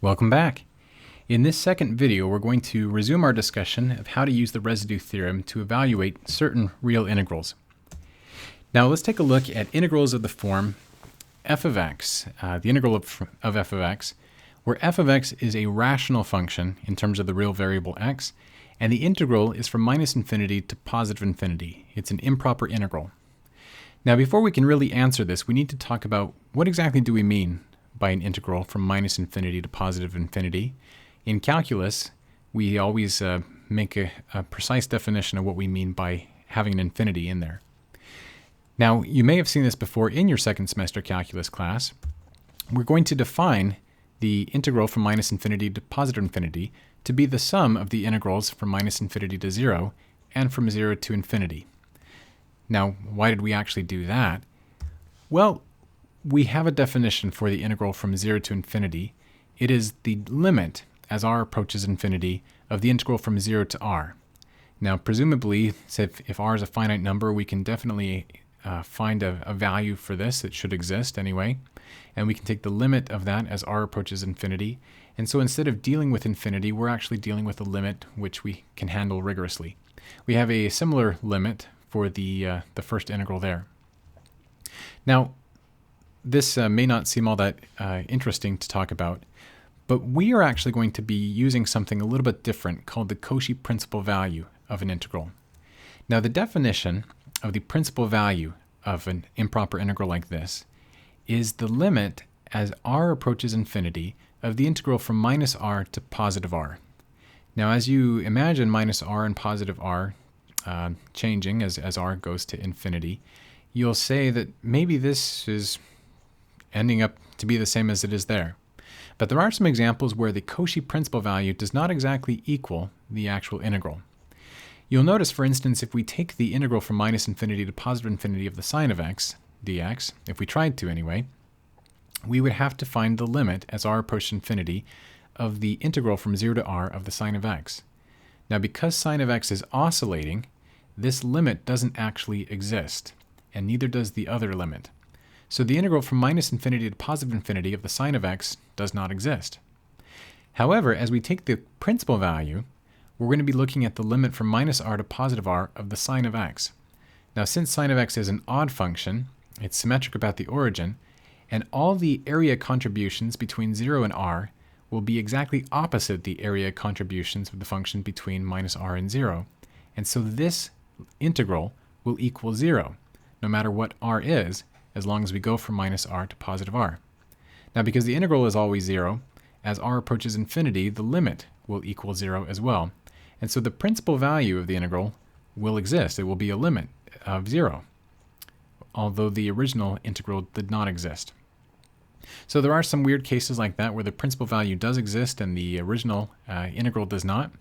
Welcome back. In this second video, we're going to resume our discussion of how to use the residue theorem to evaluate certain real integrals. Now let's take a look at integrals of the form f of x, the integral of f of x, where f of x is a rational function in terms of the real variable x, and the integral is from minus infinity to positive infinity. It's an improper integral. Now before we can really answer this, we need to talk about what exactly do we mean by an integral from minus infinity to positive infinity. In calculus, we always make a precise definition of what we mean by having an infinity in there. Now, you may have seen this before in your second semester calculus class. We're going to define the integral from minus infinity to positive infinity to be the sum of the integrals from minus infinity to 0 and from 0 to infinity. Now, why did we actually do that? Well, we have a definition for the integral from 0 to infinity. It is the limit, as r approaches infinity, of the integral from 0 to r. Now, presumably, if r is a finite number, we can definitely find a value for this. It should exist anyway. And we can take the limit of that as r approaches infinity. And so instead of dealing with infinity, we're actually dealing with a limit which we can handle rigorously. We have a similar limit for the first integral there. Now, this may not seem all that interesting to talk about, but we are actually going to be using something a little bit different called the Cauchy principal value of an integral. Now, the definition of the principal value of an improper integral like this is the limit as r approaches infinity of the integral from minus r to positive r. Now, as you imagine minus r and positive r changing as r goes to infinity, you'll say that maybe this is ending up to be the same as it is there. But there are some examples where the Cauchy principal value does not exactly equal the actual integral. You'll notice, for instance, if we take the integral from minus infinity to positive infinity of the sine of x dx, if we tried to anyway, we would have to find the limit as r approaches infinity of the integral from 0 to r of the sine of x. Now, because sine of x is oscillating, this limit doesn't actually exist, and neither does the other limit. So the integral from minus infinity to positive infinity of the sine of x does not exist. However, as we take the principal value, we're going to be looking at the limit from minus r to positive r of the sine of x. Now, since sine of x is an odd function, it's symmetric about the origin, and all the area contributions between 0 and r will be exactly opposite the area contributions of the function between minus r and 0. And so this integral will equal 0, no matter what r is, as long as we go from minus r to positive r. Now, because the integral is always 0, as r approaches infinity, the limit will equal 0 as well. And so the principal value of the integral will exist. It will be a limit of 0, although the original integral did not exist. So there are some weird cases like that where the principal value does exist and the original integral does not.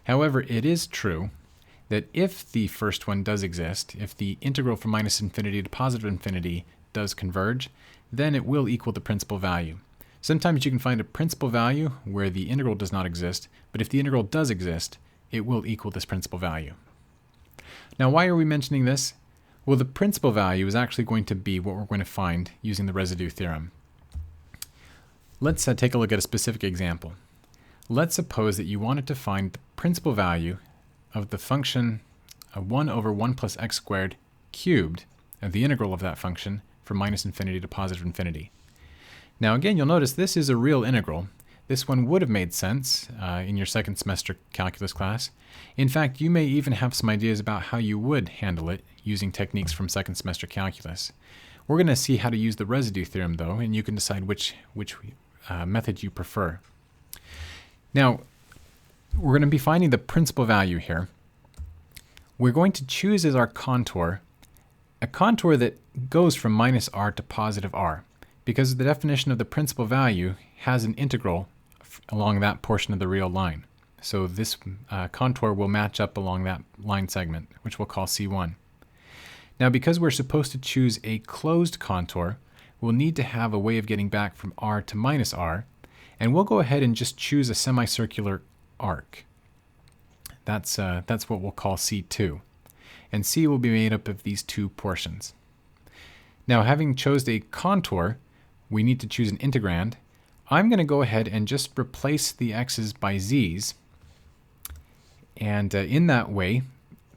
However, it is true that if the first one does exist, if the integral from minus infinity to positive infinity does converge, then it will equal the principal value. Sometimes you can find a principal value where the integral does not exist, but if the integral does exist, it will equal this principal value. Now, why are we mentioning this? Well, the principal value is actually going to be what we're going to find using the residue theorem. Let's take a look at a specific example. Let's suppose that you wanted to find the principal value of the function of 1 over 1 plus x squared cubed, of the integral of that function from minus infinity to positive infinity. Now again, you'll notice this is a real integral. This one would have made sense in your second semester calculus class. In fact, you may even have some ideas about how you would handle it using techniques from second semester calculus. We're going to see how to use the residue theorem though, and you can decide which method you prefer. Now, we're going to be finding the principal value here. We're going to choose as our contour a contour that goes from minus r to positive r, because the definition of the principal value has an integral along that portion of the real line. So this contour will match up along that line segment, which we'll call C1. Now, because we're supposed to choose a closed contour, we'll need to have a way of getting back from r to minus r, and we'll go ahead and just choose a semicircular arc. That's what we'll call C2. And C will be made up of these two portions. Now, having chosen a contour, we need to choose an integrand. I'm going to go ahead and just replace the x's by z's. And in that way,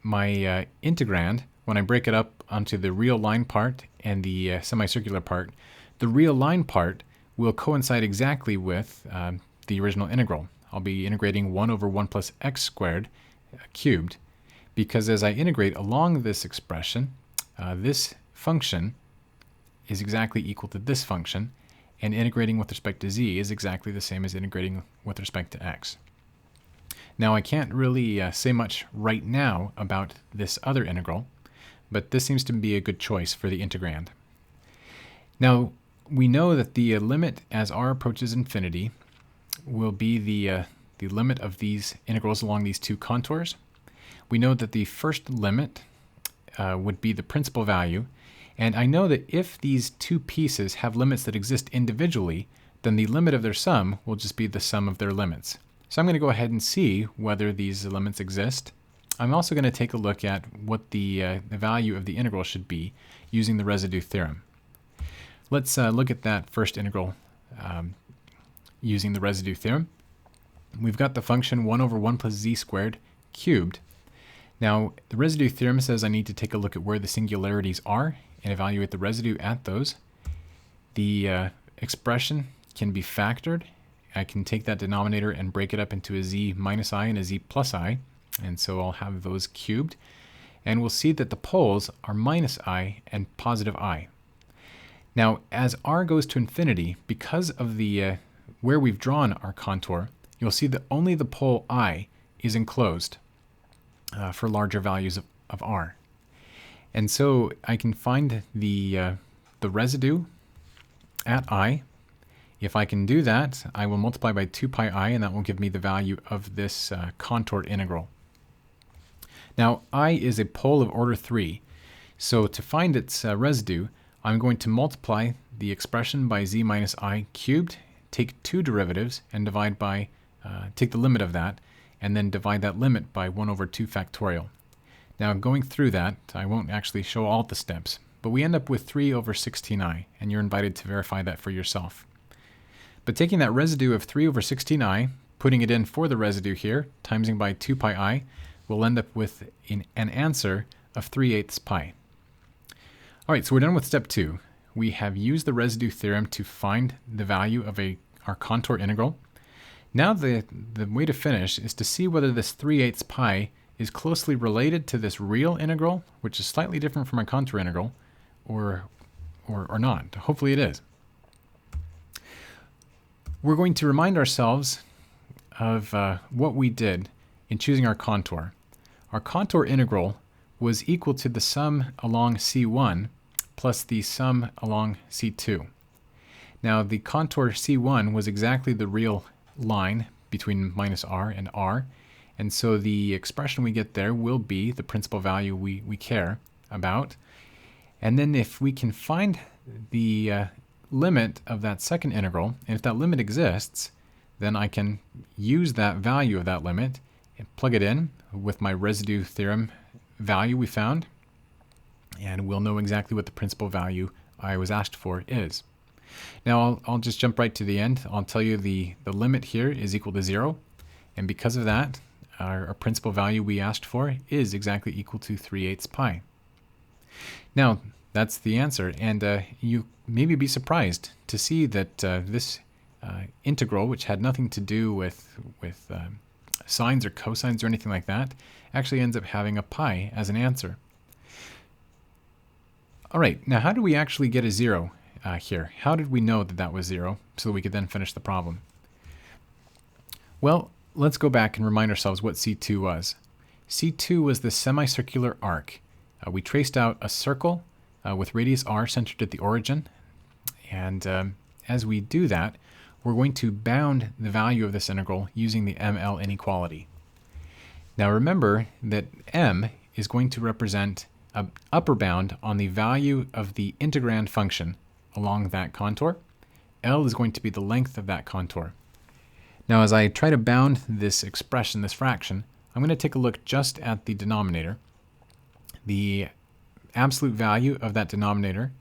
my integrand, when I break it up onto the real line part and the semicircular part, the real line part will coincide exactly with the original integral. I'll be integrating 1 over 1 plus x squared cubed, because as I integrate along this expression, this function is exactly equal to this function, and integrating with respect to z is exactly the same as integrating with respect to x. Now I can't really say much right now about this other integral, but this seems to be a good choice for the integrand. Now we know that the limit as r approaches infinity will be the limit of these integrals along these two contours. We know that the first limit would be the principal value, and I know that if these two pieces have limits that exist individually, then the limit of their sum will just be the sum of their limits. So I'm going to go ahead and see whether these limits exist. I'm also going to take a look at what the value of the integral should be using the residue theorem. Let's look at that first integral using the residue theorem. We've got the function 1 over 1 plus z squared cubed. Now, the residue theorem says I need to take a look at where the singularities are and evaluate the residue at those. The expression can be factored. I can take that denominator and break it up into a z minus I and a z plus I, and so I'll have those cubed. And we'll see that the poles are minus I and positive I. Now, as r goes to infinity, because of the where we've drawn our contour, you'll see that only the pole I is enclosed for larger values of r. And so I can find the residue at I. If I can do that, I will multiply by 2 pi I, and that will give me the value of this contoured integral. Now, I is a pole of order 3, so to find its residue, I'm going to multiply the expression by z minus I cubed, take 2 derivatives, and divide by, take the limit of that, and then divide that limit by 1 over 2 factorial. Now, going through that, I won't actually show all the steps, but we end up with 3 over 16i, and you're invited to verify that for yourself. But taking that residue of 3 over 16i, putting it in for the residue here, timesing by 2 pi I, we'll end up with an answer of 3/8 pi. All right, so we're done with step 2. We have used the residue theorem to find the value of our contour integral. Now the way to finish is to see whether this 3/8 pi is closely related to this real integral, which is slightly different from a contour integral, or not. Hopefully it is. We're going to remind ourselves of what we did in choosing our contour. Our contour integral was equal to the sum along C1 plus the sum along C2. Now the contour C1 was exactly the real line between minus r and r, and so the expression we get there will be the principal value we care about. And then if we can find the limit of that second integral, and if that limit exists, then I can use that value of that limit and plug it in with my residue theorem value we found, and we'll know exactly what the principal value I was asked for is. Now I'll just jump right to the end. I'll tell you the limit here is equal to 0, and because of that, our principal value we asked for is exactly equal to 3/8 pi. Now that's the answer, and you maybe be surprised to see that this integral, which had nothing to do with sines or cosines or anything like that, actually ends up having a pi as an answer. All right, now how do we actually get a 0 here? How did we know that that was 0 so that we could then finish the problem? Well, let's go back and remind ourselves what C2 was. C2 was the semicircular arc. We traced out a circle with radius r centered at the origin, and as we do that, we're going to bound the value of this integral using the ML inequality. Now remember that m is going to represent an upper bound on the value of the integrand function along that contour. L is going to be the length of that contour. Now as I try to bound this expression, this fraction, I'm going to take a look just at the denominator. The absolute value of that denominator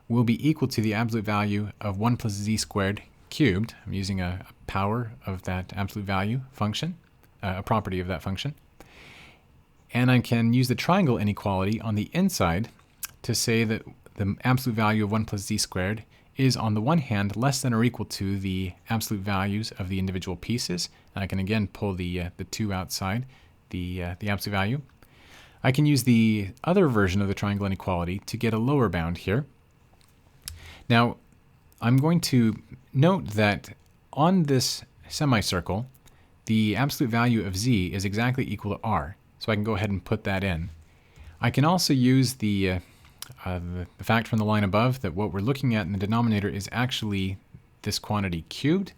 will be equal to the absolute value of 1 plus z squared cubed. I'm using a power of that absolute value function, a property of that function. And I can use the triangle inequality on the inside to say that the absolute value of 1 plus z squared is on the one hand less than or equal to the absolute values of the individual pieces. And I can again pull the 2 outside the absolute value. I can use the other version of the triangle inequality to get a lower bound here. Now, I'm going to note that on this semicircle, the absolute value of z is exactly equal to r. So I can go ahead and put that in. I can also use the fact from the line above that what we're looking at in the denominator is actually this quantity cubed.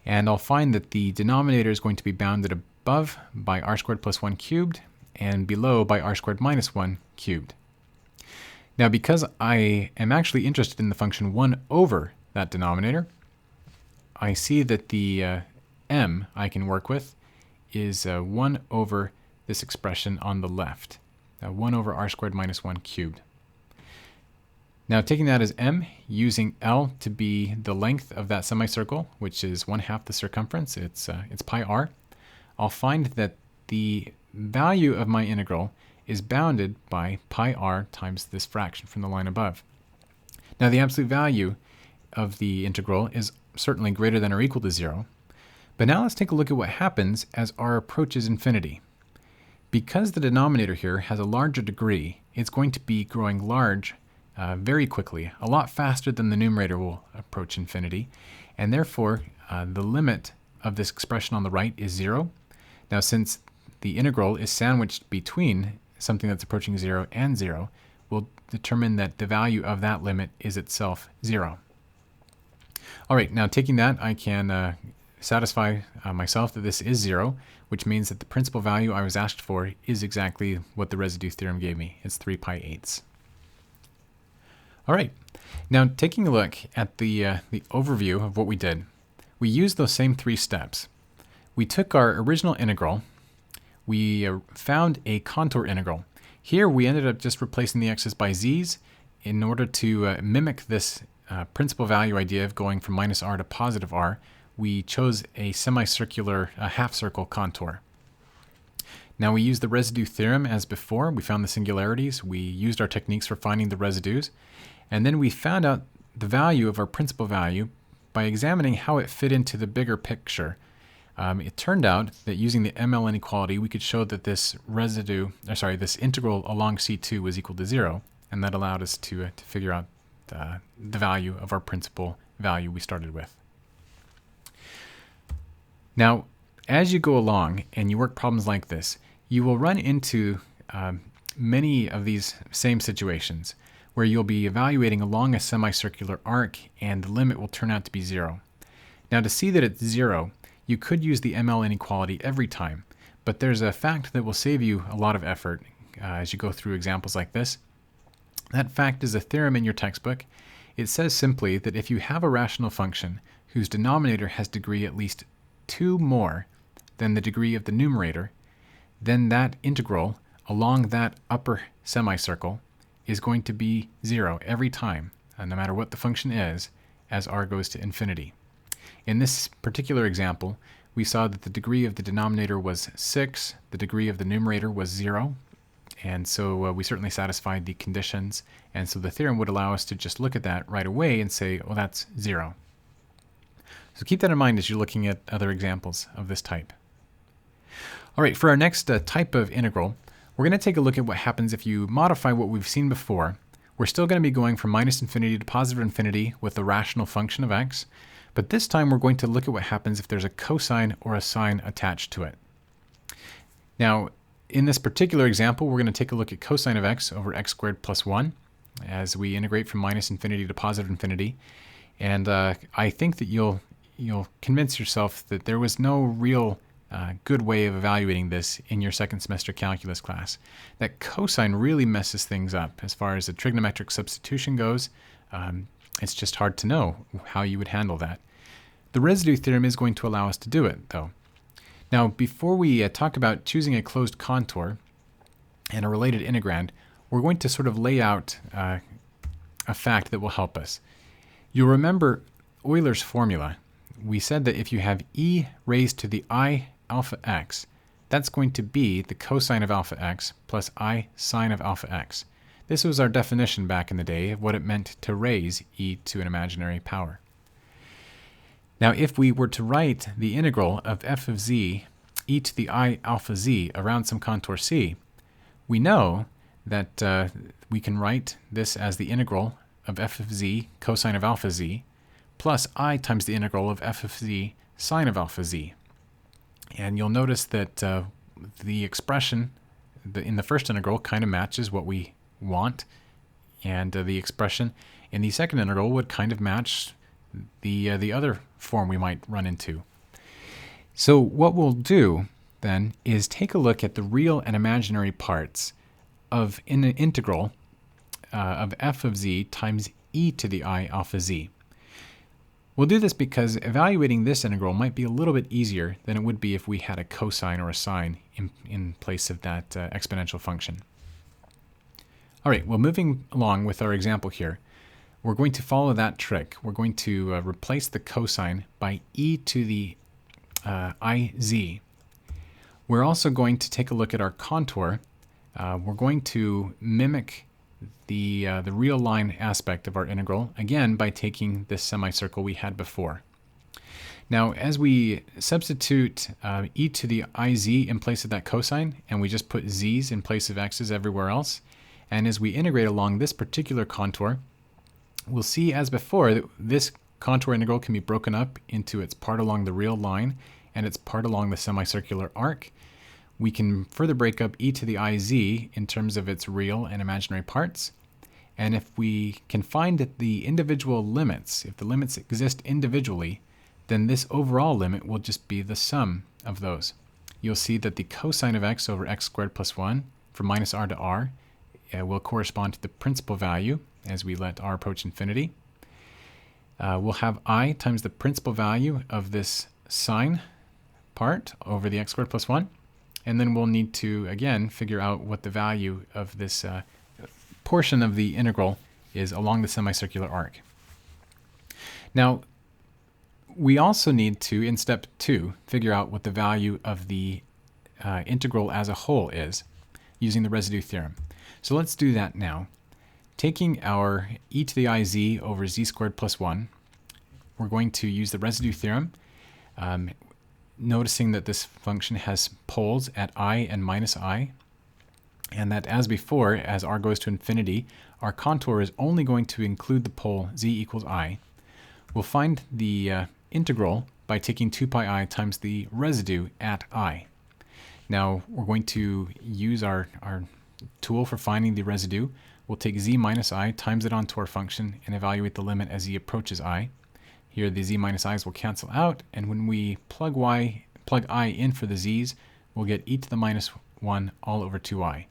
And I'll find that the denominator is going to be bounded above by r squared plus 1 cubed and below by r squared minus 1 cubed. Now, because I am actually interested in the function 1 over that denominator, I see that the m I can work with is 1 over this expression on the left, 1 over r squared minus 1 cubed. Now, taking that as m, using L to be the length of that semicircle, which is 1/2 the circumference, it's pi r, I'll find that the value of my integral is bounded by pi r times this fraction from the line above. Now, the absolute value of the integral is certainly greater than or equal to 0, but now let's take a look at what happens as r approaches infinity. Because the denominator here has a larger degree, it's going to be growing large very quickly, a lot faster than the numerator will approach infinity, and therefore the limit of this expression on the right is 0. Now, since the integral is sandwiched between something that's approaching 0 and 0, we'll determine that the value of that limit is itself 0. All right, now taking that, I can satisfy myself that this is 0, which means that the principal value I was asked for is exactly what the residue theorem gave me. It's 3 pi eighths. All right, now taking a look at the overview of what we did, we used those same 3 steps. We took our original integral, we found a contour integral. Here we ended up just replacing the x's by z's in order to mimic this principal value idea of going from minus r to positive r. We chose a semicircular half-circle contour. Now we used the residue theorem as before. We found the singularities. We used our techniques for finding the residues. And then we found out the value of our principal value by examining how it fit into the bigger picture. It turned out that using the ML inequality, we could show that this integral along C2 was equal to 0, and that allowed us to figure out the value of our principal value we started with. Now, as you go along and you work problems like this, you will run into many of these same situations where you'll be evaluating along a semicircular arc and the limit will turn out to be 0. Now, to see that it's 0, you could use the ML inequality every time, but there's a fact that will save you a lot of effort as you go through examples like this. That fact is a theorem in your textbook. It says simply that if you have a rational function whose denominator has degree at least 2 more than the degree of the numerator, then that integral along that upper semicircle is going to be 0 every time, no matter what the function is, as r goes to infinity. In this particular example, we saw that the degree of the denominator was 6, the degree of the numerator was 0, and so we certainly satisfied the conditions, and so the theorem would allow us to just look at that right away and say, well, that's 0. So keep that in mind as you're looking at other examples of this type. All right, for our next type of integral, we're going to take a look at what happens if you modify what we've seen before. We're still going to be going from minus infinity to positive infinity with the rational function of x, but this time we're going to look at what happens if there's a cosine or a sine attached to it. Now, in this particular example, we're going to take a look at cosine of x over x squared plus 1 as we integrate from minus infinity to positive infinity. And I think that you'll convince yourself that there was no real good way of evaluating this in your second semester calculus class. That cosine really messes things up as far as the trigonometric substitution goes. It's just hard to know how you would handle that. The residue theorem is going to allow us to do it, though. Now, before we talk about choosing a closed contour and a related integrand, we're going to sort of lay out a fact that will help us. You'll remember Euler's formula, we said that if you have e raised to the I alpha x, that's going to be the cosine of alpha x plus I sine of alpha x. This was our definition back in the day of what it meant to raise e to an imaginary power. Now, if we were to write the integral of f of z e to the I alpha z around some contour c, we know that we can write this as the integral of f of z cosine of alpha z plus I times the integral of f of z sine of alpha z. And you'll notice that the expression in the first integral kind of matches what we want, and the expression in the second integral would kind of match the other form we might run into. So what we'll do then is take a look at the real and imaginary parts of an integral of f of z times e to the I alpha z. We'll do this because evaluating this integral might be a little bit easier than it would be if we had a cosine or a sine in place of that exponential function. All right, well, moving along with our example here, we're going to follow that trick. We're going to replace the cosine by e to the iz. We're also going to take a look at our contour. We're going to mimic the real line aspect of our integral, again by taking this semicircle we had before. Now, as we substitute e to the iz in place of that cosine, and we just put z's in place of x's everywhere else, and as we integrate along this particular contour, we'll see as before that this contour integral can be broken up into its part along the real line and its part along the semicircular arc. We can further break up e to the iz in terms of its real and imaginary parts. And if we can find that the individual limits, if the limits exist individually, then this overall limit will just be the sum of those. You'll see that the cosine of x over x squared plus 1 from minus r to r will correspond to the principal value as we let r approach infinity. We'll have I times the principal value of this sine part over the x squared plus 1. And then we'll need to, again, figure out what the value of this portion of the integral is along the semicircular arc. Now, we also need to, in step 2, figure out what the value of the integral as a whole is using the residue theorem. So let's do that now. Taking our e to the iz over z squared plus 1, we're going to use the residue theorem, noticing that this function has poles at I and minus I, and that as before, as r goes to infinity, our contour is only going to include the pole z equals I. We'll find the integral by taking 2 pi I times the residue at I. Now we're going to use our tool for finding the residue. We'll take z minus I, times it onto our function, and evaluate the limit as z approaches I. Here the z minus i's will cancel out, and when we plug I in for the z's, we'll get e to the minus 1 all over 2i.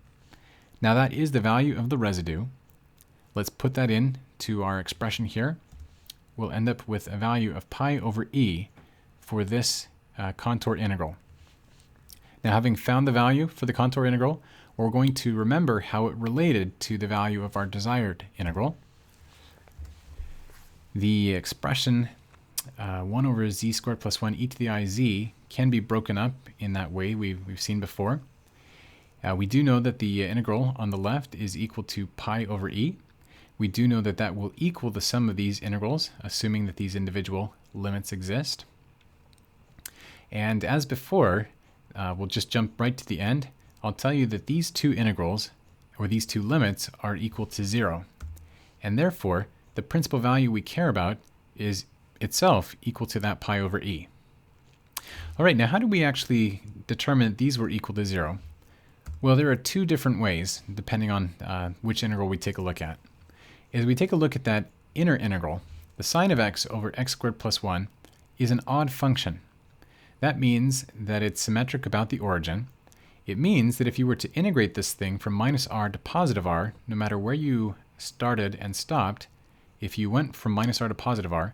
Now that is the value of the residue. Let's put that in to our expression here. We'll end up with a value of pi over e for this contour integral. Now, having found the value for the contour integral, we're going to remember how it related to the value of our desired integral. The expression 1 over z squared plus 1 e to the iz can be broken up in that way we've seen before. We do know that the integral on the left is equal to pi over e. We do know that that will equal the sum of these integrals, assuming that these individual limits exist. And as before, we'll just jump right to the end. I'll tell you that these two integrals, or these two limits, are equal to 0. And therefore, the principal value we care about is itself equal to that pi over e. All right, now how do we actually determine that these were equal to 0? Well, there are two different ways, depending on which integral we take a look at. As we take a look at that inner integral, the sine of x over x squared plus 1 is an odd function. That means that it's symmetric about the origin. It means that if you were to integrate this thing from minus r to positive r, no matter where you started and stopped, if you went from minus r to positive r,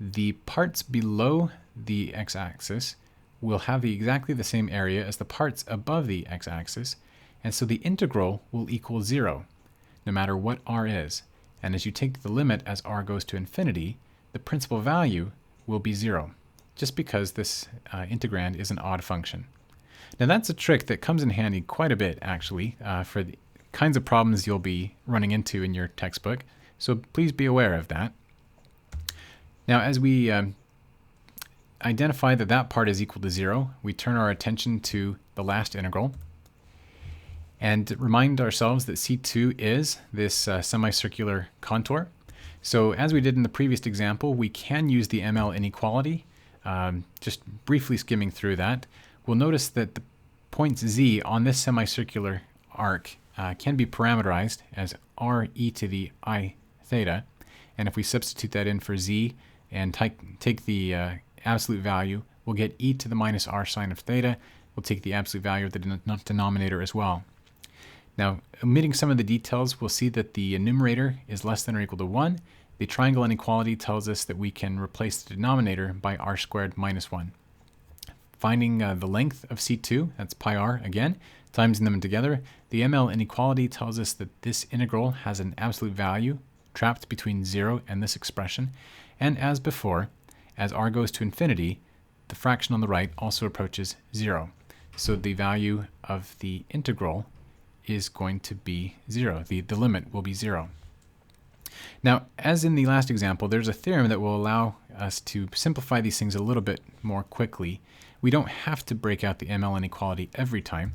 the parts below the x-axis will have exactly the same area as the parts above the x-axis, and so the integral will equal 0, no matter what r is. And as you take the limit as r goes to infinity, the principal value will be 0, just because this integrand is an odd function. Now that's a trick that comes in handy quite a bit, actually, for the kinds of problems you'll be running into in your textbook, so please be aware of that. Now as we identify that that part is equal to 0, we turn our attention to the last integral and remind ourselves that C2 is this semicircular contour. So as we did in the previous example, we can use the ML inequality. Just briefly skimming through that, we'll notice that the points Z on this semicircular arc can be parameterized as r e to the I theta. And if we substitute that in for Z and take the absolute value, we'll get e to the minus r sine of theta. We'll take the absolute value of the denominator as well. Now, omitting some of the details, we'll see that the numerator is less than or equal to 1. The triangle inequality tells us that we can replace the denominator by r squared minus 1. Finding the length of C2, that's pi r again, timesing them together, the ML inequality tells us that this integral has an absolute value trapped between 0 and this expression. And as before, as r goes to infinity, the fraction on the right also approaches 0. So the value of the integral is going to be 0. The limit will be 0. Now, as in the last example, there's a theorem that will allow us to simplify these things a little bit more quickly. We don't have to break out the ML inequality every time.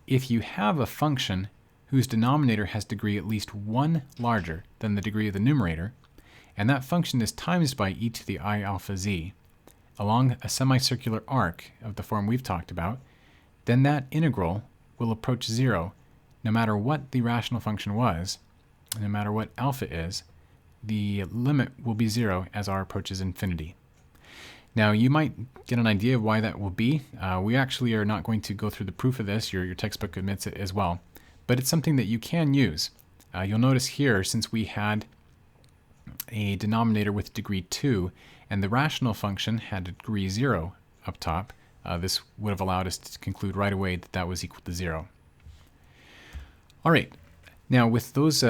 If you have a function whose denominator has degree at least 1 larger than the degree of the numerator, and that function is times by e to the I alpha z along a semicircular arc of the form we've talked about, then that integral will approach 0 no matter what the rational function was, no matter what alpha is. The limit will be 0 as r approaches infinity. Now you might get an idea of why that will be. We actually are not going to go through the proof of this. Your textbook admits it as well. But it's something that you can use. You'll notice here, since we had a denominator with degree 2 and the rational function had degree 0 up top, this would have allowed us to conclude right away that that was equal to 0. All right, now with those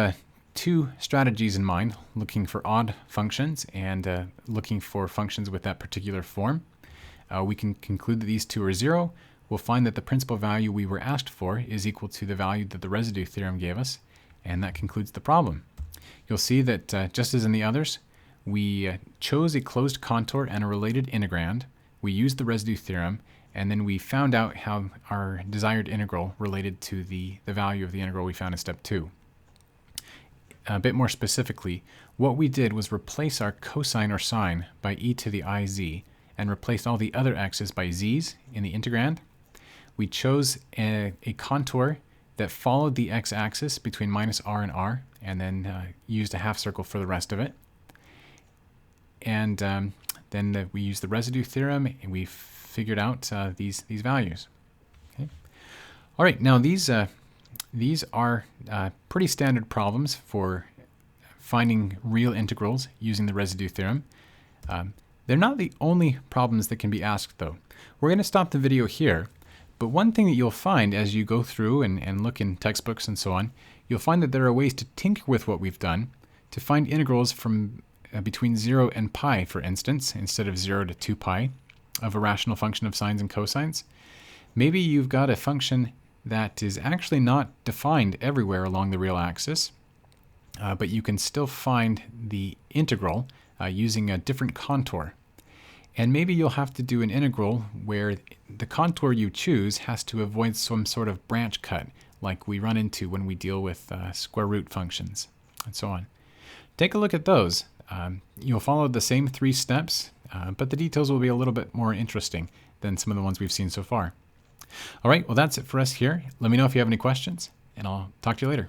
two strategies in mind, looking for odd functions and looking for functions with that particular form, we can conclude that these two are 0. We'll find that the principal value we were asked for is equal to the value that the residue theorem gave us, and that concludes the problem. You'll see that just as in the others, we chose a closed contour and a related integrand, we used the residue theorem, and then we found out how our desired integral related to the value of the integral we found in step 2. A bit more specifically, what we did was replace our cosine or sine by e to the iz and replace all the other x's by z's in the integrand. We chose a contour that followed the x-axis between minus r and then used a half circle for the rest of it. And then we used the residue theorem and we figured out these values. Okay. All right, now these are pretty standard problems for finding real integrals using the residue theorem. They're not the only problems that can be asked, though. We're going to stop the video here, but one thing that you'll find as you go through and look in textbooks and so on, you'll find that there are ways to tinker with what we've done to find integrals from between 0 and pi, for instance, instead of 0 to 2 pi of a rational function of sines and cosines. Maybe you've got a function that is actually not defined everywhere along the real axis, but you can still find the integral using a different contour. And maybe you'll have to do an integral where the contour you choose has to avoid some sort of branch cut, like we run into when we deal with square root functions, and so on. Take a look at those. You'll follow the same 3 steps, but the details will be a little bit more interesting than some of the ones we've seen so far. All right, well, that's it for us here. Let me know if you have any questions, and I'll talk to you later.